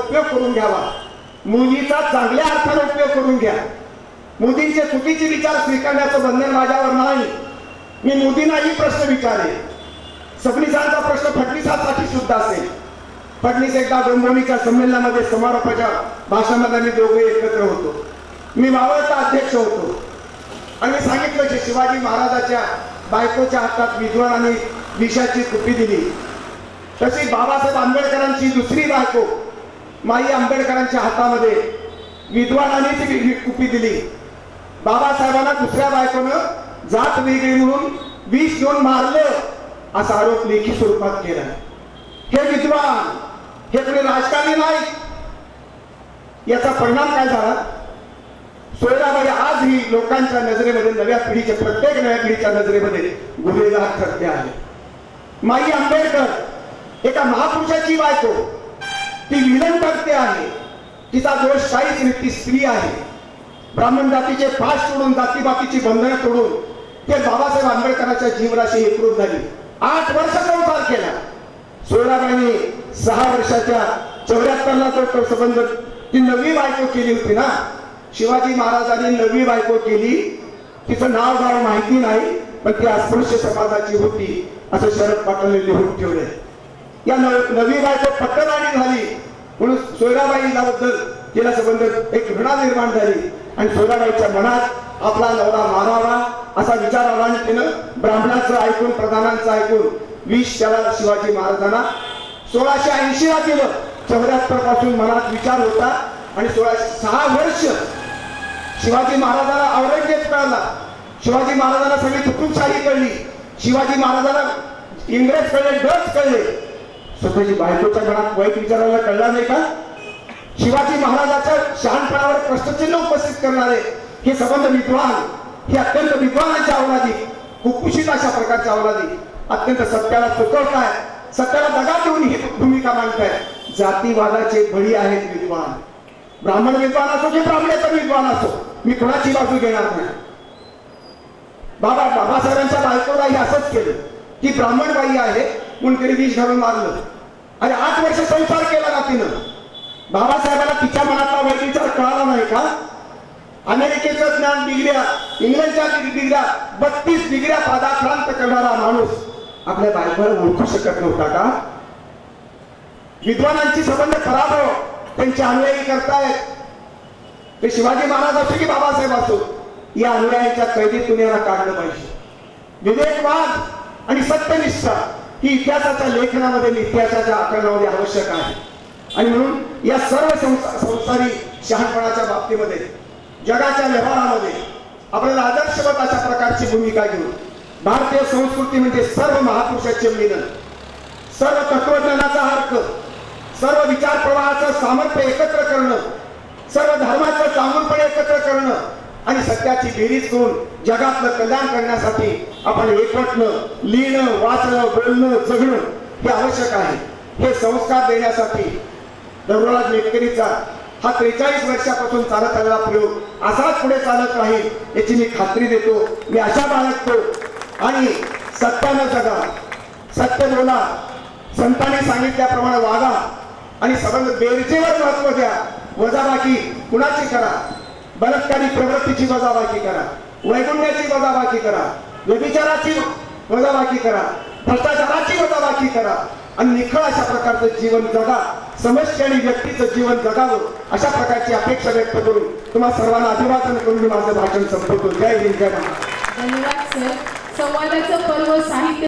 उपयोग करून घ्यावा, मोदीचा चांगल्या अर्थाने उपयोग करून घ्या. मोदींचे चुकीचे विचार स्वीकारण्याचं बंधन माझ्यावर नाही. मी मोदींनाही प्रश्न विचारेन. सबनीसांचा प्रश्न फडणवीसांसाठी सुद्धा असेल. फडणवीस एकदा डोंबिवलीच्या संमेलनामध्ये समारोपाच्या भाषणामध्ये आम्ही दोघे एकत्र होतो. मी मावळता अध्यक्ष होतो आणि मी सांगितलं की शिवाजी महाराजाच्या बायकोच्या हातात विद्वानाने विषाची कुपी दिली, तशी बाबासाहेब आंबेडकरांची दुसरी बायको माई आंबेडकरांच्या हातामध्ये विद्वानानेच कुपी दिली. बाबासाहेबांना दुसऱ्या बायकोनं जात वेगळी म्हणून विष देऊन मारलं असा आरोप लेखी स्वरूपात केला. हे विद्वान, हे कोणी राजकारणी नाही. याचा परिणाम काय झाला? सोयराबाई आजही लोकांच्या नजरेमध्ये, नव्या पिढीच्या, प्रत्येक नव्या पिढीच्या नजरेमध्ये गुन्हेगार ठरते आहे. माई आंबेडकर एका महापुरुषाची बायको, ती विलन ठरते आहे. तिचा दोष काहीच नाही, ती स्त्री आहे. ब्राह्मण जातीचे पाश तोडून, जातीबातीची बंधनं तोडून ते बाबासाहेब आंबेडकरांच्या जीवनाशी एकरूप झाली. 8 वर्ष संसार केला. सोयराबाईंनी 6 वर्षाच्या 74ला तो संबंध, ती 9वी बायको केली होती ना. शिवाजी महाराजांनी 9वी बायको केली. तिचं नाव गाव माहिती नाही, पण ती अस्पृश्य समाजाची होती असं शरद पाटलांनी लिहून ठेवले. या 9वी बायको पट्टराणी झाली म्हणून सोयराबाईंबद्दल तिला संबंध एक घृणा निर्माण झाली आणि सोयराबाईच्या मनात आपला नवरा मारावा असा विचार आला आणि तिनं ब्राह्मणाचं ऐकून, प्रधानांचं ऐकून विष त्याला शिवाजी महाराजांना 1680ला दिलं. 74 पासून मनात विचार होता आणि 6 वर्ष शिवाजी महाराजांना औरंगजेब कळला, शिवाजी महाराजांना सगळी हुकुमशाही कळली, शिवाजी महाराजांना इंग्रज कळले, डच कळले. स्वतःची बायकोच्या मनात वाईट विचारायला कळला नाही का? शिवाजी महाराजांच्या शहाणपणावर प्रश्नचिन्ह उपस्थित करणारे हे संबंध विद्वान, हे अत्यंत विद्वानाच्या अवलादी, कुकुशीत अशा प्रकारच्या अवलादी, अत्यंत सत्याला चुकवताय, सत्याला दगा देऊन ही भूमिका मांडताय. जातीवादाचे बळी आहेत विद्वान. ब्राह्मण विद्वान असो की ब्राह्मणेतर विद्वान असो, मी कोणाची बाजू घेणार नाही. बाबासाहेबांच्या बायकोलाही असंच केलं. ती ब्राह्मण बाई आहे म्हणून तरी विष घालून मारलं. आणि 8 वर्ष संसार केला ना तिनं. बाबासाहेबांना तिच्या मनातला वाईट विचार कळाला नाही का? अमेरिकेचं ज्ञान डिग्र्या, इंग्लंडच्या डिग्र्या, 32 डिग्र्या पादाक्रांत करणारा माणूस आपल्या बायकोला ओळखू शकत नव्हता का? विद्वानांची संबंध खराब हो, त्यांचे अनुयायी करतायत. ते शिवाजी महाराज असो की बाबासाहेब असो, या अनुयायांच्या कैदीतून याला काढलं पाहिजे. विवेकवाद आणि सत्यनिष्ठा ही इतिहासाच्या लेखनामध्ये, इतिहासाच्या आकलनामध्ये आवश्यक आहे. आणि म्हणून या सर्व संसारी शहाणपणाच्या बाबतीमध्ये, जगाच्या व्यवहारामध्ये आपल्याला आदर्शवत अशा प्रकारची भूमिका घेऊन भारतीय संस्कृती म्हणजे सर्व महापुरुषाचे मिलन, सर्व तत्वज्ञानाचा अर्थ, सर्व विचार प्रवाहाचं सामर्थ्य एकत्र करणं, सर्व धर्माचं चांगुलपणे एकत्र करणं आणि सत्याची बेरीज करून जगातलं कल्याण करण्यासाठी आपण एकवटणं, लिहिणं, वाचणं, बोलणं, जगणं हे आवश्यक आहे. हे संस्कार देण्यासाठी दगडूराज मेटकरीचा हा 43 वर्षापासून चालत आलेला प्रयोग असाच पुढे चालत राहील याची मी खात्री देतो. मी आशा बाळगतो. आणि सत्यानं जगा, सत्य बोला, संतांनी सांगितल्याप्रमाणे वागा आणि संबंध बेरजेवर महत्व द्या. वजाबाकी कुणाची करा? बलात्कारी प्रवृत्तीची वजाबाकी करा, वैगुण्याची वजाबाकी करा, व्यभिचाराची वजाबाकी करा, भ्रष्टाचाराची वजाबाकी करा आणि निखळ अशा प्रकारचं जीवन जगा. समष्टी आणि व्यक्तीचं जीवन जगावं अशा प्रकारची अपेक्षा व्यक्त करून तुम्हा सर्वांना अभिवादन करून मी माझं भाषण संपवतो. जय हिंद, जय महाराष्ट्र. धन्यवाद सर. संवादाचं पर्व साहित्य